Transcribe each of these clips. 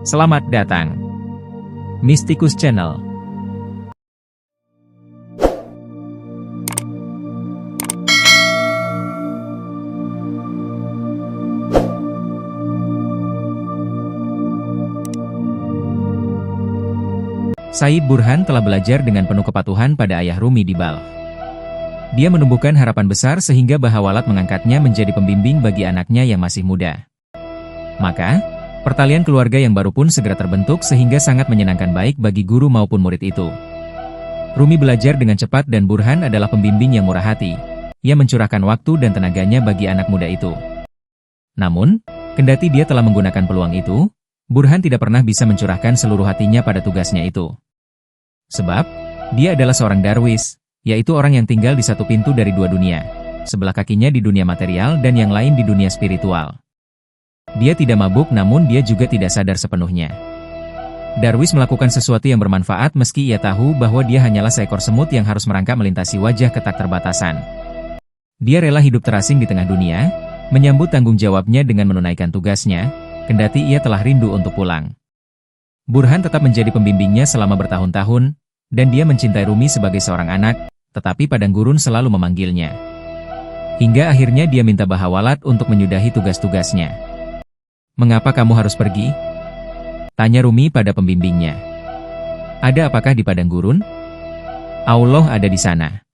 Selamat datang, Mystikus Channel. Said Burhan telah belajar dengan penuh kepatuhan pada ayah Rumi di Balkh. Dia menumbuhkan harapan besar sehingga Bahawalat mengangkatnya menjadi pembimbing bagi anaknya yang masih muda. Maka, pertalian keluarga yang baru pun segera terbentuk sehingga sangat menyenangkan baik bagi guru maupun murid itu. Rumi belajar dengan cepat dan Burhan adalah pembimbing yang murah hati. Ia mencurahkan waktu dan tenaganya bagi anak muda itu. Namun, kendati dia telah menggunakan peluang itu, Burhan tidak pernah bisa mencurahkan seluruh hatinya pada tugasnya itu. Sebab, dia adalah seorang darwis, yaitu orang yang tinggal di satu pintu dari dua dunia, sebelah kakinya di dunia material dan yang lain di dunia spiritual. Dia tidak mabuk namun dia juga tidak sadar sepenuhnya. Darwis melakukan sesuatu yang bermanfaat meski ia tahu bahwa dia hanyalah seekor semut yang harus merangkak melintasi wajah keterbatasan. Dia rela hidup terasing di tengah dunia, menyambut tanggung jawabnya dengan menunaikan tugasnya, kendati ia telah rindu untuk pulang. Burhan tetap menjadi pembimbingnya selama bertahun-tahun, dan dia mencintai Rumi sebagai seorang anak, tetapi Padang Gurun selalu memanggilnya. Hingga akhirnya dia minta Bahawalat untuk menyudahi tugas-tugasnya. "Mengapa kamu harus pergi?" tanya Rumi pada pembimbingnya. "Ada apakah di Padang Gurun?" "Allah ada di sana.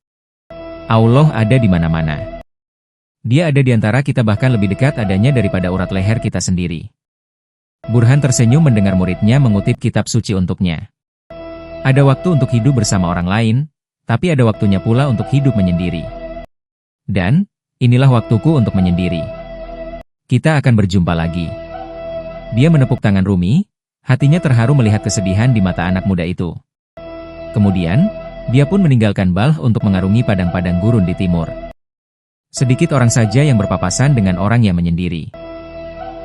Allah ada di mana-mana. Dia ada di antara kita bahkan lebih dekat adanya daripada urat leher kita sendiri." Burhan tersenyum mendengar muridnya mengutip kitab suci untuknya. Ada waktu untuk hidup bersama orang lain, tapi ada waktunya pula untuk hidup menyendiri. Dan, inilah waktuku untuk menyendiri. Kita akan berjumpa lagi. Dia menepuk tangan Rumi, hatinya terharu melihat kesedihan di mata anak muda itu. Kemudian, dia pun meninggalkan Balkh untuk mengarungi padang-padang gurun di timur. Sedikit orang saja yang berpapasan dengan orang yang menyendiri.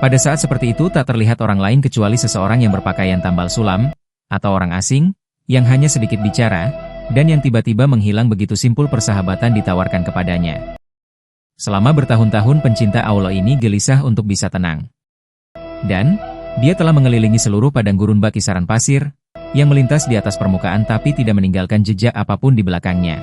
Pada saat seperti itu tak terlihat orang lain kecuali seseorang yang berpakaian tambal sulam, atau orang asing, yang hanya sedikit bicara, dan yang tiba-tiba menghilang begitu simpul persahabatan ditawarkan kepadanya. Selama bertahun-tahun pencinta Allah ini gelisah untuk bisa tenang. Dan, dia telah mengelilingi seluruh padang gurun bak kisaran pasir, yang melintas di atas permukaan tapi tidak meninggalkan jejak apapun di belakangnya.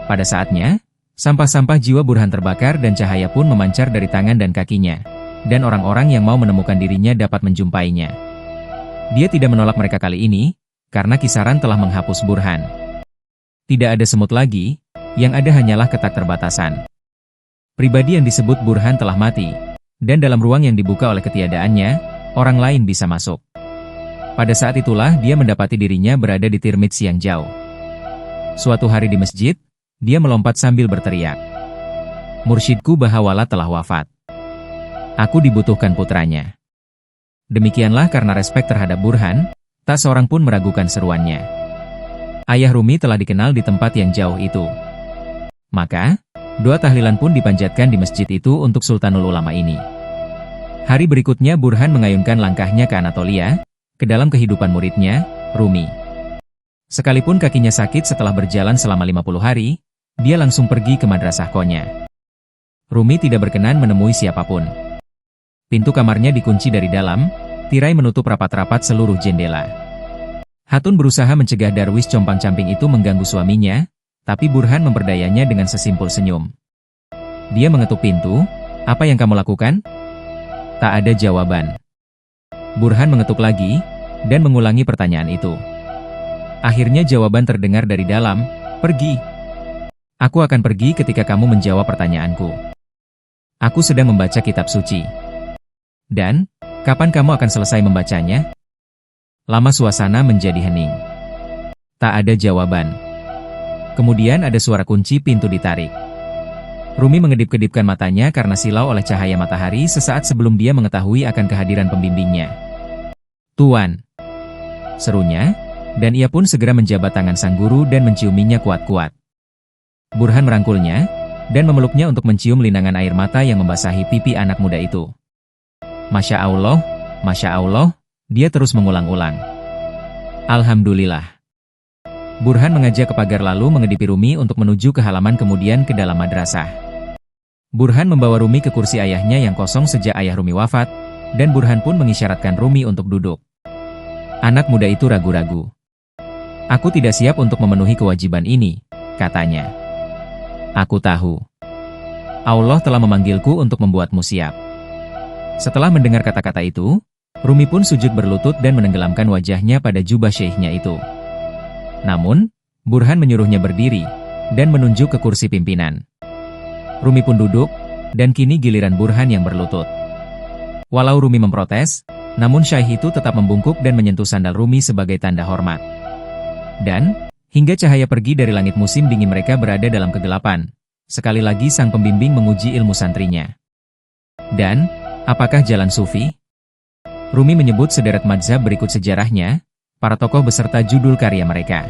Pada saatnya, sampah-sampah jiwa Burhan terbakar dan cahaya pun memancar dari tangan dan kakinya, dan orang-orang yang mau menemukan dirinya dapat menjumpainya. Dia tidak menolak mereka kali ini, karena kisaran telah menghapus Burhan. Tidak ada semut lagi, yang ada hanyalah keterbatasan. Pribadi yang disebut Burhan telah mati, dan dalam ruang yang dibuka oleh ketiadaannya, orang lain bisa masuk. Pada saat itulah dia mendapati dirinya berada di Tirmidz yang jauh. Suatu hari di masjid, dia melompat sambil berteriak, "Mursyidku Bahawalat telah wafat. Aku dibutuhkan putranya." Demikianlah karena respek terhadap Burhan, tak seorang pun meragukan seruannya. Ayah Rumi telah dikenal di tempat yang jauh itu. Maka, doa tahlilan pun dipanjatkan di masjid itu untuk Sultanul Ulama ini. Hari berikutnya Burhan mengayunkan langkahnya ke Anatolia, ke dalam kehidupan muridnya, Rumi. Sekalipun kakinya sakit setelah berjalan selama 50 hari, dia langsung pergi ke madrasah Konya. Rumi tidak berkenan menemui siapapun. Pintu kamarnya dikunci dari dalam, tirai menutup rapat-rapat seluruh jendela. Hatun berusaha mencegah Darwis compang-camping itu mengganggu suaminya, tapi Burhan memperdayanya dengan sesimpul senyum. Dia mengetuk pintu, "Apa yang kamu lakukan?" Tak ada jawaban. Burhan mengetuk lagi, dan mengulangi pertanyaan itu. Akhirnya jawaban terdengar dari dalam, "Pergi. Aku akan pergi ketika kamu menjawab pertanyaanku. Aku sedang membaca kitab suci. Dan, kapan kamu akan selesai membacanya?" Lama suasana menjadi hening. Tak ada jawaban. Kemudian ada suara kunci pintu ditarik. Rumi mengedip-kedipkan matanya karena silau oleh cahaya matahari sesaat sebelum dia mengetahui akan kehadiran pembimbingnya. "Tuan!" serunya, dan ia pun segera menjabat tangan sang guru dan menciuminya kuat-kuat. Burhan merangkulnya, dan memeluknya untuk mencium linangan air mata yang membasahi pipi anak muda itu. Masya Allah, dia terus mengulang-ulang. Alhamdulillah. Burhan mengajak ke pagar lalu mengedipi Rumi untuk menuju ke halaman kemudian ke dalam madrasah. Burhan membawa Rumi ke kursi ayahnya yang kosong sejak ayah Rumi wafat, dan Burhan pun mengisyaratkan Rumi untuk duduk. Anak muda itu ragu-ragu. Aku tidak siap untuk memenuhi kewajiban ini, katanya. Aku tahu. Allah telah memanggilku untuk membuatmu siap. Setelah mendengar kata-kata itu, Rumi pun sujud berlutut dan menenggelamkan wajahnya pada jubah syekhnya itu. Namun, Burhan menyuruhnya berdiri dan menunjuk ke kursi pimpinan. Rumi pun duduk, dan kini giliran Burhan yang berlutut. Walau Rumi memprotes, namun syaikh itu tetap membungkuk dan menyentuh sandal Rumi sebagai tanda hormat. Dan, hingga cahaya pergi dari langit musim dingin mereka berada dalam kegelapan. Sekali lagi sang pembimbing menguji ilmu santrinya. Dan, apakah jalan sufi? Rumi menyebut sederet mazhab berikut sejarahnya, para tokoh beserta judul karya mereka.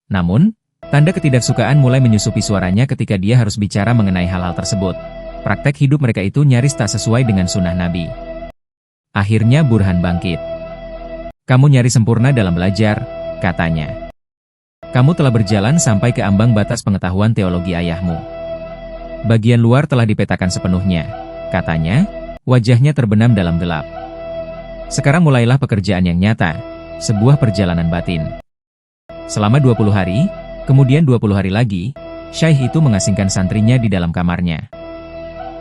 Namun, tanda ketidaksukaan mulai menyusupi suaranya ketika dia harus bicara mengenai hal-hal tersebut. Praktek hidup mereka itu nyaris tak sesuai dengan sunnah Nabi. Akhirnya Burhan bangkit. Kamu nyaris sempurna dalam belajar, katanya. Kamu telah berjalan sampai ke ambang batas pengetahuan teologi ayahmu. Bagian luar telah dipetakan sepenuhnya, katanya, wajahnya terbenam dalam gelap. Sekarang mulailah pekerjaan yang nyata, sebuah perjalanan batin. Selama 20 hari, kemudian 20 hari lagi, syaikh itu mengasingkan santrinya di dalam kamarnya.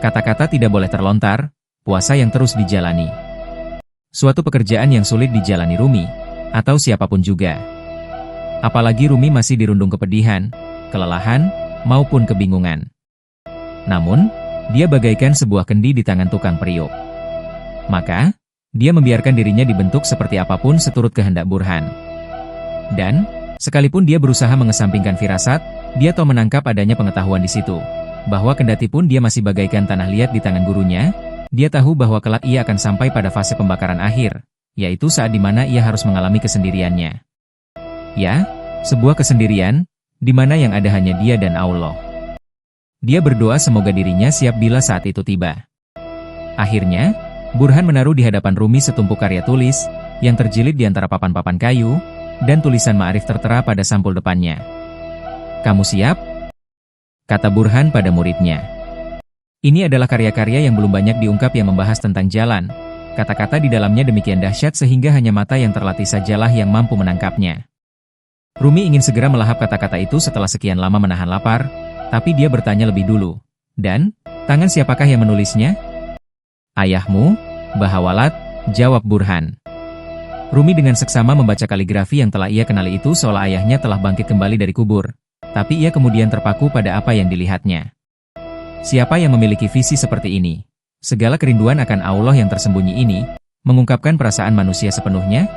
Kata-kata tidak boleh terlontar, puasa yang terus dijalani. Suatu pekerjaan yang sulit dijalani Rumi, atau siapapun juga. Apalagi Rumi masih dirundung kepedihan, kelelahan, maupun kebingungan. Namun, dia bagaikan sebuah kendi di tangan tukang periuk. Maka, dia membiarkan dirinya dibentuk seperti apapun seturut kehendak Burhan. Dan, sekalipun dia berusaha mengesampingkan firasat, dia tahu menangkap adanya pengetahuan di situ. Bahwa kendati pun dia masih bagaikan tanah liat di tangan gurunya, dia tahu bahwa kelak ia akan sampai pada fase pembakaran akhir, yaitu saat di mana ia harus mengalami kesendiriannya. Ya, sebuah kesendirian, di mana yang ada hanya dia dan Allah. Dia berdoa semoga dirinya siap bila saat itu tiba. Akhirnya, Burhan menaruh di hadapan Rumi setumpuk karya tulis, yang terjilid di antara papan-papan kayu, dan tulisan ma'arif tertera pada sampul depannya. Kamu siap? Kata Burhan pada muridnya. Ini adalah karya-karya yang belum banyak diungkap yang membahas tentang jalan. Kata-kata di dalamnya demikian dahsyat sehingga hanya mata yang terlatih sajalah yang mampu menangkapnya. Rumi ingin segera melahap kata-kata itu setelah sekian lama menahan lapar, tapi dia bertanya lebih dulu. Dan, tangan siapakah yang menulisnya? Ayahmu, Bahawalat, jawab Burhan. Rumi dengan seksama membaca kaligrafi yang telah ia kenali itu seolah ayahnya telah bangkit kembali dari kubur. Tapi ia kemudian terpaku pada apa yang dilihatnya. Siapa yang memiliki visi seperti ini? Segala kerinduan akan Allah yang tersembunyi ini, mengungkapkan perasaan manusia sepenuhnya?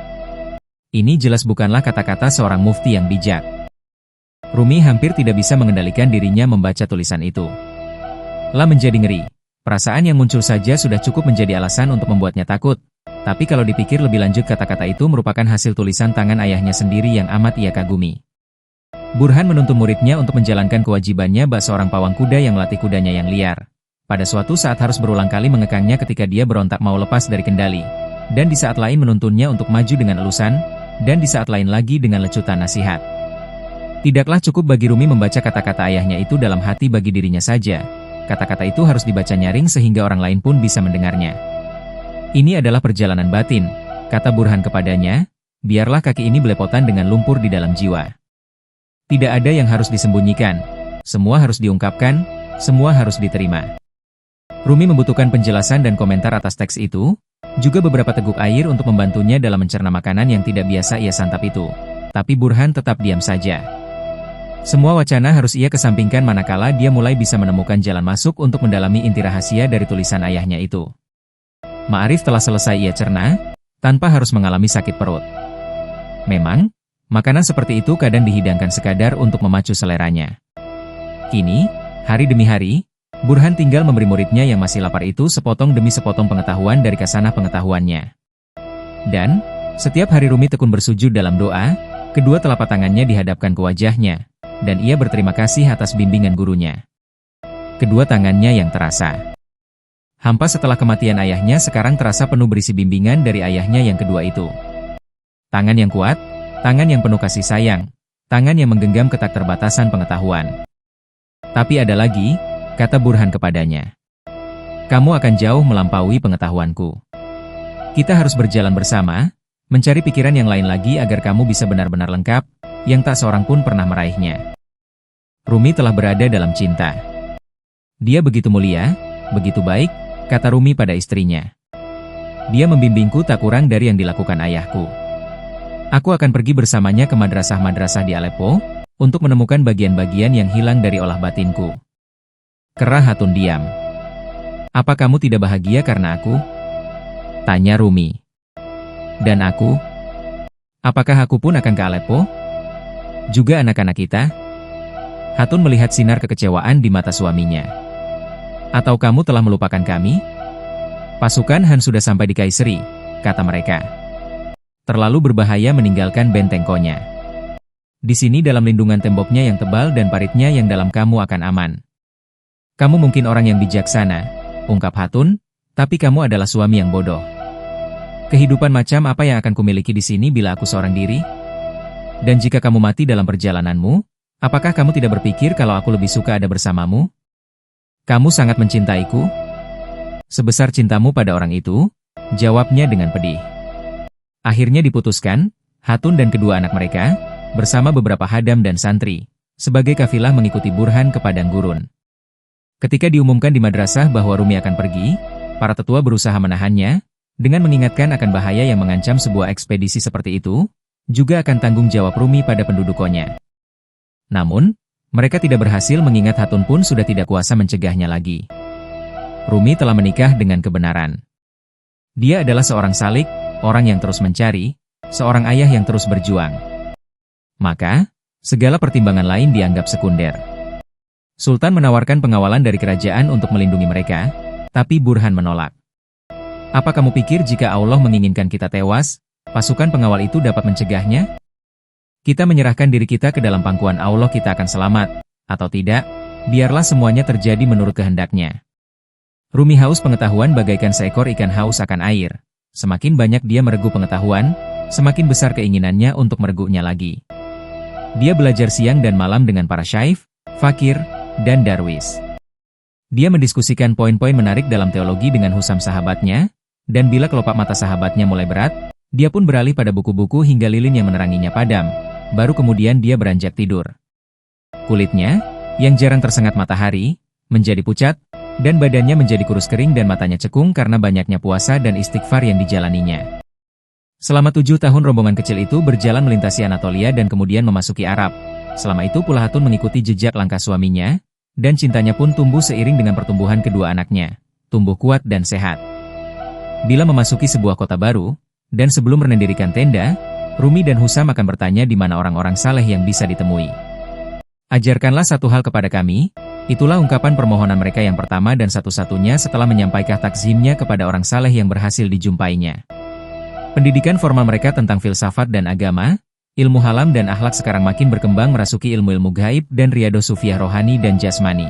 Ini jelas bukanlah kata-kata seorang mufti yang bijak. Rumi hampir tidak bisa mengendalikan dirinya membaca tulisan itu. Lah menjadi ngeri. Perasaan yang muncul saja sudah cukup menjadi alasan untuk membuatnya takut. Tapi kalau dipikir lebih lanjut kata-kata itu merupakan hasil tulisan tangan ayahnya sendiri yang amat ia kagumi. Burhan menuntun muridnya untuk menjalankan kewajibannya bak seorang pawang kuda yang melatih kudanya yang liar. Pada suatu saat harus berulang kali mengekangnya ketika dia berontak mau lepas dari kendali. Dan di saat lain menuntunnya untuk maju dengan elusan, dan di saat lain lagi dengan lecutan nasihat. Tidaklah cukup bagi Rumi membaca kata-kata ayahnya itu dalam hati bagi dirinya saja. Kata-kata itu harus dibaca nyaring sehingga orang lain pun bisa mendengarnya. Ini adalah perjalanan batin, kata Burhan kepadanya, biarlah kaki ini belepotan dengan lumpur di dalam jiwa. Tidak ada yang harus disembunyikan, semua harus diungkapkan, semua harus diterima. Rumi membutuhkan penjelasan dan komentar atas teks itu, juga beberapa teguk air untuk membantunya dalam mencerna makanan yang tidak biasa ia santap itu. Tapi Burhan tetap diam saja. Semua wacana harus ia kesampingkan manakala dia mulai bisa menemukan jalan masuk untuk mendalami inti rahasia dari tulisan ayahnya itu. Ma'arif telah selesai ia cerna, tanpa harus mengalami sakit perut. Memang, makanan seperti itu kadang dihidangkan sekadar untuk memacu seleranya. Kini, hari demi hari, Burhan tinggal memberi muridnya yang masih lapar itu sepotong demi sepotong pengetahuan dari kasanah pengetahuannya. Dan, setiap hari Rumi tekun bersujud dalam doa, kedua telapak tangannya dihadapkan ke wajahnya, dan ia berterima kasih atas bimbingan gurunya. Kedua tangannya yang terasa hampa setelah kematian ayahnya sekarang terasa penuh berisi bimbingan dari ayahnya yang kedua itu. Tangan yang kuat, tangan yang penuh kasih sayang, tangan yang menggenggam ketak terbatasan pengetahuan. Tapi ada lagi, kata Burhan kepadanya. Kamu akan jauh melampaui pengetahuanku. Kita harus berjalan bersama, mencari pikiran yang lain lagi agar kamu bisa benar-benar lengkap, yang tak seorang pun pernah meraihnya. Rumi telah berada dalam cinta. Dia begitu mulia, begitu baik, kata Rumi pada istrinya. Dia membimbingku tak kurang dari yang dilakukan ayahku. Aku akan pergi bersamanya ke madrasah-madrasah di Aleppo, untuk menemukan bagian-bagian yang hilang dari olah batinku. Kerah Hatun diam. Apa kamu tidak bahagia karena aku? Tanya Rumi. Dan aku? Apakah aku pun akan ke Aleppo? Juga anak-anak kita? Hatun melihat sinar kekecewaan di mata suaminya. Atau kamu telah melupakan kami? Pasukan Han sudah sampai di Kayseri, kata mereka. Terlalu berbahaya meninggalkan benteng Konya. Di sini dalam lindungan temboknya yang tebal dan paritnya yang dalam kamu akan aman. Kamu mungkin orang yang bijaksana, ungkap Hatun, tapi kamu adalah suami yang bodoh. Kehidupan macam apa yang akan kumiliki di sini bila aku seorang diri? Dan jika kamu mati dalam perjalananmu, apakah kamu tidak berpikir kalau aku lebih suka ada bersamamu? Kamu sangat mencintaiku? Sebesar cintamu pada orang itu, jawabnya dengan pedih. Akhirnya diputuskan, Hatun dan kedua anak mereka, bersama beberapa hadam dan santri, sebagai kafilah mengikuti Burhan ke padang gurun. Ketika diumumkan di madrasah bahwa Rumi akan pergi, para tetua berusaha menahannya, dengan mengingatkan akan bahaya yang mengancam sebuah ekspedisi seperti itu, juga akan tanggung jawab Rumi pada penduduk Konya. Namun, mereka tidak berhasil mengingat Hatun pun sudah tidak kuasa mencegahnya lagi. Rumi telah menikah dengan kebenaran. Dia adalah seorang salik, orang yang terus mencari, seorang ayah yang terus berjuang. Maka, segala pertimbangan lain dianggap sekunder. Sultan menawarkan pengawalan dari kerajaan untuk melindungi mereka, tapi Burhan menolak. Apa kamu pikir jika Allah menginginkan kita tewas, pasukan pengawal itu dapat mencegahnya? Kita menyerahkan diri kita ke dalam pangkuan Allah, kita akan selamat, atau tidak, biarlah semuanya terjadi menurut kehendaknya. Rumi haus pengetahuan bagaikan seekor ikan haus akan air. Semakin banyak dia meregu pengetahuan, semakin besar keinginannya untuk meregunya lagi. Dia belajar siang dan malam dengan para syaikh, fakir, dan darwis. Dia mendiskusikan poin-poin menarik dalam teologi dengan Husam sahabatnya, dan bila kelopak mata sahabatnya mulai berat, dia pun beralih pada buku-buku hingga lilin yang meneranginya padam, baru kemudian dia beranjak tidur. Kulitnya, yang jarang tersengat matahari, menjadi pucat, dan badannya menjadi kurus kering dan matanya cekung karena banyaknya puasa dan istighfar yang dijalaninya. Selama 7 tahun rombongan kecil itu berjalan melintasi Anatolia dan kemudian memasuki Arab. Selama itu pula Hatun mengikuti jejak langkah suaminya, dan cintanya pun tumbuh seiring dengan pertumbuhan kedua anaknya, tumbuh kuat dan sehat. Bila memasuki sebuah kota baru, dan sebelum mendirikan tenda, Rumi dan Husam akan bertanya di mana orang-orang saleh yang bisa ditemui. Ajarkanlah satu hal kepada kami. Itulah ungkapan permohonan mereka yang pertama dan satu-satunya setelah menyampaikan takzimnya kepada orang saleh yang berhasil dijumpainya. Pendidikan formal mereka tentang filsafat dan agama, ilmu halam dan akhlak sekarang makin berkembang merasuki ilmu-ilmu gaib dan riyadhah sufiah rohani dan jasmani.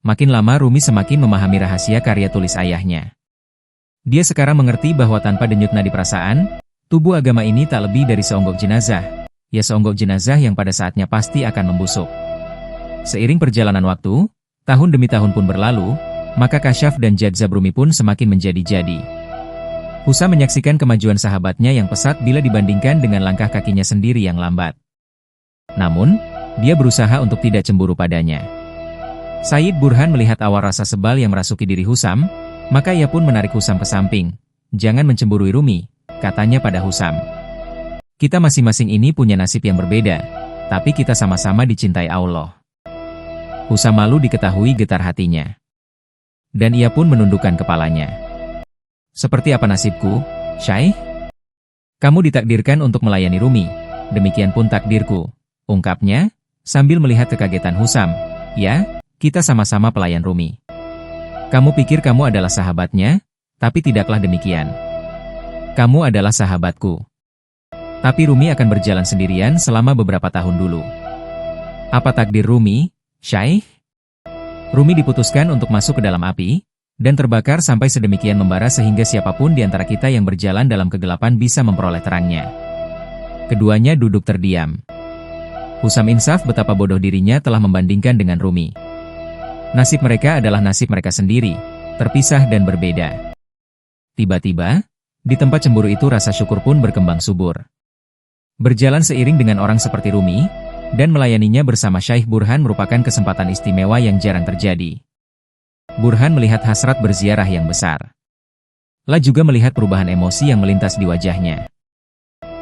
Makin lama Rumi semakin memahami rahasia karya tulis ayahnya. Dia sekarang mengerti bahwa tanpa denyut nadi perasaan, tubuh agama ini tak lebih dari seonggok jenazah, ya seonggok jenazah yang pada saatnya pasti akan membusuk. Seiring perjalanan waktu, tahun demi tahun pun berlalu, maka Kasyaf dan Jadzab Rumi pun semakin menjadi-jadi. Husam menyaksikan kemajuan sahabatnya yang pesat bila dibandingkan dengan langkah kakinya sendiri yang lambat. Namun, dia berusaha untuk tidak cemburu padanya. Sayyid Burhan melihat awal rasa sebal yang merasuki diri Husam, maka ia pun menarik Husam ke samping. Jangan mencemburui Rumi, katanya pada Husam. Kita masing-masing ini punya nasib yang berbeda, tapi kita sama-sama dicintai Allah. Husam malu diketahui getar hatinya. Dan ia pun menundukkan kepalanya. Seperti apa nasibku, Syaikh? Kamu ditakdirkan untuk melayani Rumi, demikian pun takdirku, ungkapnya, sambil melihat kekagetan Husam. Ya, kita sama-sama pelayan Rumi. Kamu pikir kamu adalah sahabatnya, tapi tidaklah demikian. Kamu adalah sahabatku. Tapi Rumi akan berjalan sendirian selama beberapa tahun dulu. Apa takdir Rumi, Syaikh? Rumi diputuskan untuk masuk ke dalam api, dan terbakar sampai sedemikian membara sehingga siapapun di antara kita yang berjalan dalam kegelapan bisa memperoleh terangnya. Keduanya duduk terdiam. Husam insaf betapa bodoh dirinya telah membandingkan dengan Rumi. Nasib mereka adalah nasib mereka sendiri, terpisah dan berbeda. Tiba-tiba, Di tempat cemburu itu rasa syukur pun berkembang subur. Berjalan seiring dengan orang seperti Rumi, dan melayaninya bersama Syaikh Burhan merupakan kesempatan istimewa yang jarang terjadi. Burhan melihat hasrat berziarah yang besar. La juga melihat perubahan emosi yang melintas di wajahnya.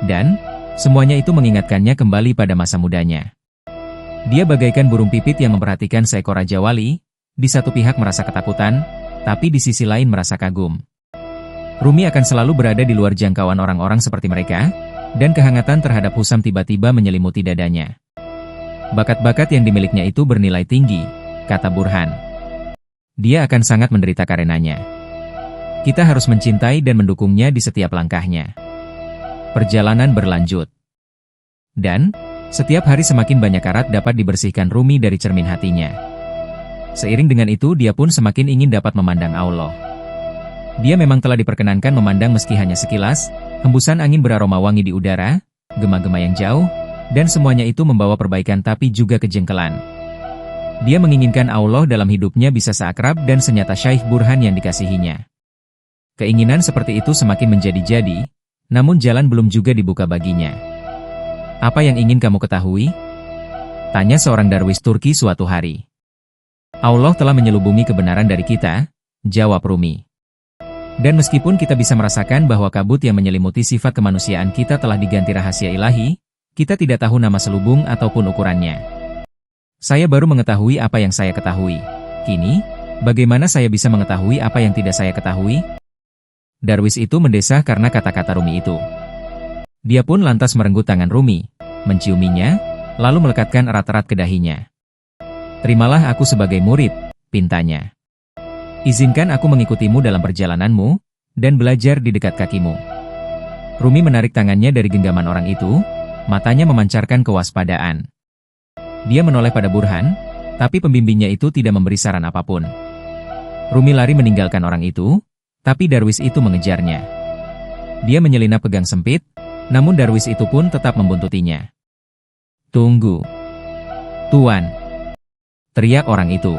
Dan, semuanya itu mengingatkannya kembali pada masa mudanya. Dia bagaikan burung pipit yang memperhatikan seekor raja wali, di satu pihak merasa ketakutan, tapi di sisi lain merasa kagum. Rumi akan selalu berada di luar jangkauan orang-orang seperti mereka, dan kehangatan terhadap Husam tiba-tiba menyelimuti dadanya. Bakat-bakat yang dimilikinya itu bernilai tinggi, kata Burhan. Dia akan sangat menderita karenanya. Kita harus mencintai dan mendukungnya di setiap langkahnya. Perjalanan berlanjut. Dan, setiap hari semakin banyak karat dapat dibersihkan Rumi dari cermin hatinya. Seiring dengan itu dia pun semakin ingin dapat memandang Allah. Dia memang telah diperkenankan memandang meski hanya sekilas, hembusan angin beraroma wangi di udara, gema-gema yang jauh, dan semuanya itu membawa perbaikan tapi juga kejengkelan. Dia menginginkan Allah dalam hidupnya bisa seakrab dan senyata Syaikh Burhan yang dikasihinya. Keinginan seperti itu semakin menjadi-jadi, namun jalan belum juga dibuka baginya. Apa yang ingin kamu ketahui? Tanya seorang darwis Turki suatu hari. Allah telah menyelubungi kebenaran dari kita, jawab Rumi. Dan meskipun kita bisa merasakan bahwa kabut yang menyelimuti sifat kemanusiaan kita telah diganti rahasia ilahi, kita tidak tahu nama selubung ataupun ukurannya. Saya baru mengetahui apa yang saya ketahui. Kini, bagaimana saya bisa mengetahui apa yang tidak saya ketahui? Darwis itu mendesah karena kata-kata Rumi itu. Dia pun lantas merenggut tangan Rumi, menciuminya, lalu melekatkan erat-erat ke dahinya. Terimalah aku sebagai murid, pintanya. Izinkan aku mengikutimu dalam perjalananmu, dan belajar di dekat kakimu. Rumi menarik tangannya dari genggaman orang itu, matanya memancarkan kewaspadaan. Dia menoleh pada Burhan, tapi pembimbingnya itu tidak memberi saran apapun. Rumi lari meninggalkan orang itu, tapi darwis itu mengejarnya. Dia menyelinap ke gang sempit, namun darwis itu pun tetap membuntutinya. Tunggu. Tuan, teriak orang itu.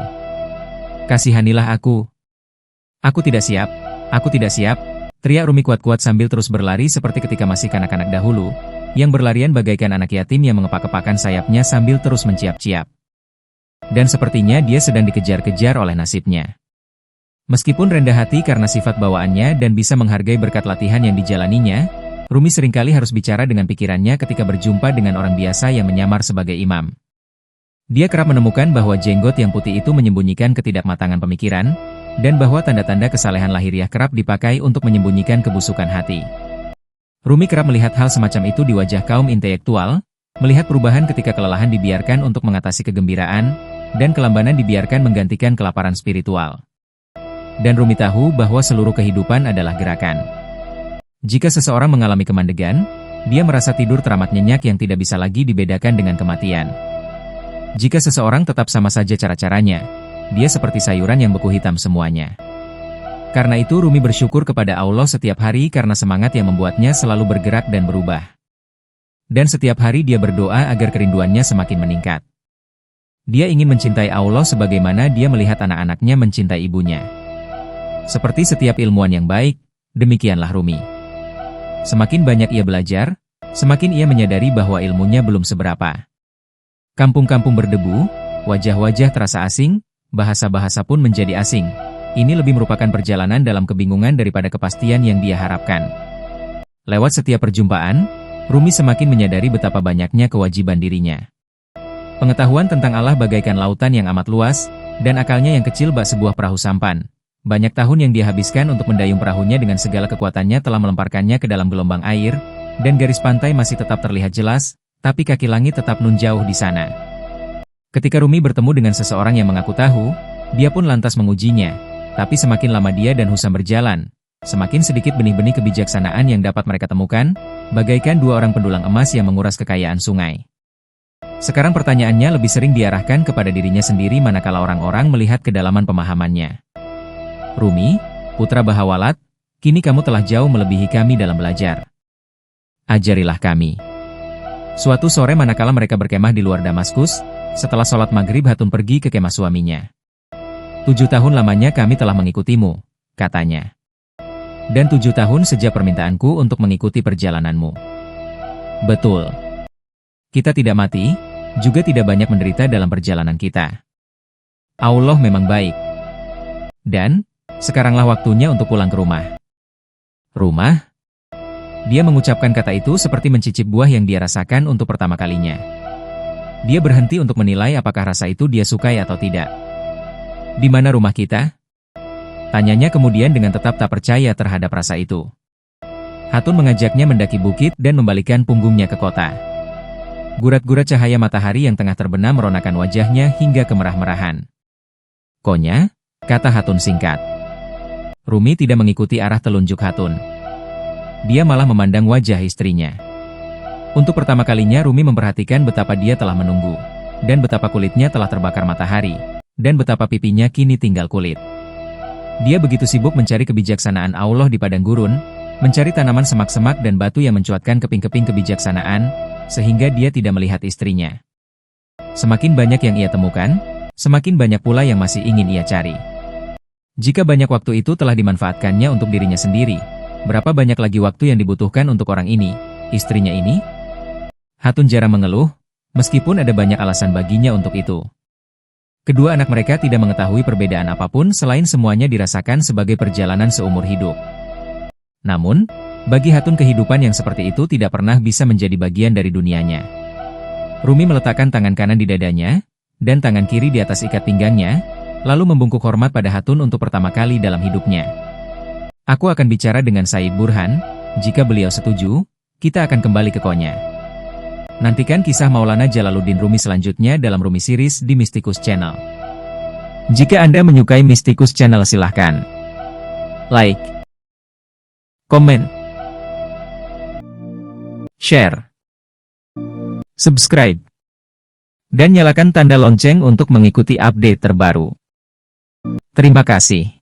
Kasihanilah aku. Aku tidak siap, teriak Rumi kuat-kuat sambil terus berlari seperti ketika masih kanak-kanak dahulu, yang berlarian bagaikan anak yatim yang mengepak-kepakan sayapnya sambil terus menciap-ciap. Dan sepertinya dia sedang dikejar-kejar oleh nasibnya. Meskipun rendah hati karena sifat bawaannya dan bisa menghargai berkat latihan yang dijalaninya, Rumi seringkali harus bicara dengan pikirannya ketika berjumpa dengan orang biasa yang menyamar sebagai imam. Dia kerap menemukan bahwa jenggot yang putih itu menyembunyikan ketidakmatangan pemikiran, dan bahwa tanda-tanda kesalehan lahiriah kerap dipakai untuk menyembunyikan kebusukan hati. Rumi kerap melihat hal semacam itu di wajah kaum intelektual, melihat perubahan ketika kelelahan dibiarkan untuk mengatasi kegembiraan, dan kelambanan dibiarkan menggantikan kelaparan spiritual. Dan Rumi tahu bahwa seluruh kehidupan adalah gerakan. Jika seseorang mengalami kemandegan, dia merasa tidur teramat nyenyak yang tidak bisa lagi dibedakan dengan kematian. Jika seseorang tetap sama saja cara-caranya, dia seperti sayuran yang beku hitam semuanya. Karena itu Rumi bersyukur kepada Allah setiap hari karena semangat yang membuatnya selalu bergerak dan berubah. Dan setiap hari dia berdoa agar kerinduannya semakin meningkat. Dia ingin mencintai Allah sebagaimana dia melihat anak-anaknya mencintai ibunya. Seperti setiap ilmuwan yang baik, demikianlah Rumi. Semakin banyak ia belajar, semakin ia menyadari bahwa ilmunya belum seberapa. Kampung-kampung berdebu, wajah-wajah terasa asing, bahasa-bahasa pun menjadi asing. Ini lebih merupakan perjalanan dalam kebingungan daripada kepastian yang dia harapkan. Lewat setiap perjumpaan, Rumi semakin menyadari betapa banyaknya kewajiban dirinya. Pengetahuan tentang Allah bagaikan lautan yang amat luas, dan akalnya yang kecil bak sebuah perahu sampan. Banyak tahun yang dia habiskan untuk mendayung perahunya dengan segala kekuatannya telah melemparkannya ke dalam gelombang air, dan garis pantai masih tetap terlihat jelas, tapi kaki langit tetap nun jauh di sana. Ketika Rumi bertemu dengan seseorang yang mengaku tahu, dia pun lantas mengujinya. Tapi semakin lama dia dan Husam berjalan, semakin sedikit benih-benih kebijaksanaan yang dapat mereka temukan, bagaikan dua orang pendulang emas yang menguras kekayaan sungai. Sekarang pertanyaannya lebih sering diarahkan kepada dirinya sendiri manakala orang-orang melihat kedalaman pemahamannya. Rumi, putra Bahawalat, kini kamu telah jauh melebihi kami dalam belajar. Ajarilah kami. Suatu sore manakala mereka berkemah di luar Damaskus, setelah sholat maghrib Hatun pergi ke kemah suaminya. 7 tahun lamanya kami telah mengikutimu, katanya. Dan 7 tahun sejak permintaanku untuk mengikuti perjalananmu. Betul. Kita tidak mati, juga tidak banyak menderita dalam perjalanan kita. Allah memang baik. Dan, sekaranglah waktunya untuk pulang ke rumah. Rumah? Dia mengucapkan kata itu seperti mencicip buah yang dia rasakan untuk pertama kalinya. Dia berhenti untuk menilai apakah rasa itu dia sukai atau tidak. Di mana rumah kita? Tanyanya kemudian dengan tetap tak percaya terhadap rasa itu. Hatun mengajaknya mendaki bukit dan membalikkan punggungnya ke kota. Gurat-gurat cahaya matahari yang tengah terbenam meronakan wajahnya hingga kemerah-merahan. Konya, kata Hatun singkat. Rumi tidak mengikuti arah telunjuk Hatun. Dia malah memandang wajah istrinya. Untuk pertama kalinya Rumi memperhatikan betapa dia telah menunggu, dan betapa kulitnya telah terbakar matahari, dan betapa pipinya kini tinggal kulit. Dia begitu sibuk mencari kebijaksanaan Allah di padang gurun, mencari tanaman semak-semak dan batu yang mencuatkan keping-keping kebijaksanaan, sehingga dia tidak melihat istrinya. Semakin banyak yang ia temukan, semakin banyak pula yang masih ingin ia cari. Jika banyak waktu itu telah dimanfaatkannya untuk dirinya sendiri, berapa banyak lagi waktu yang dibutuhkan untuk orang ini, istrinya ini? Hatun jarang mengeluh, meskipun ada banyak alasan baginya untuk itu. Kedua anak mereka tidak mengetahui perbedaan apapun selain semuanya dirasakan sebagai perjalanan seumur hidup. Namun, bagi Hatun kehidupan yang seperti itu tidak pernah bisa menjadi bagian dari dunianya. Rumi meletakkan tangan kanan di dadanya, dan tangan kiri di atas ikat pinggangnya, lalu membungkuk hormat pada Hatun untuk pertama kali dalam hidupnya. Aku akan bicara dengan Said Burhan, jika beliau setuju, kita akan kembali ke Konya. Nantikan kisah Maulana Jalaluddin Rumi selanjutnya dalam Rumi Series di Mystikus Channel. Jika Anda menyukai Mystikus Channel silahkan like, komen, share, subscribe, dan nyalakan tanda lonceng untuk mengikuti update terbaru. Terima kasih.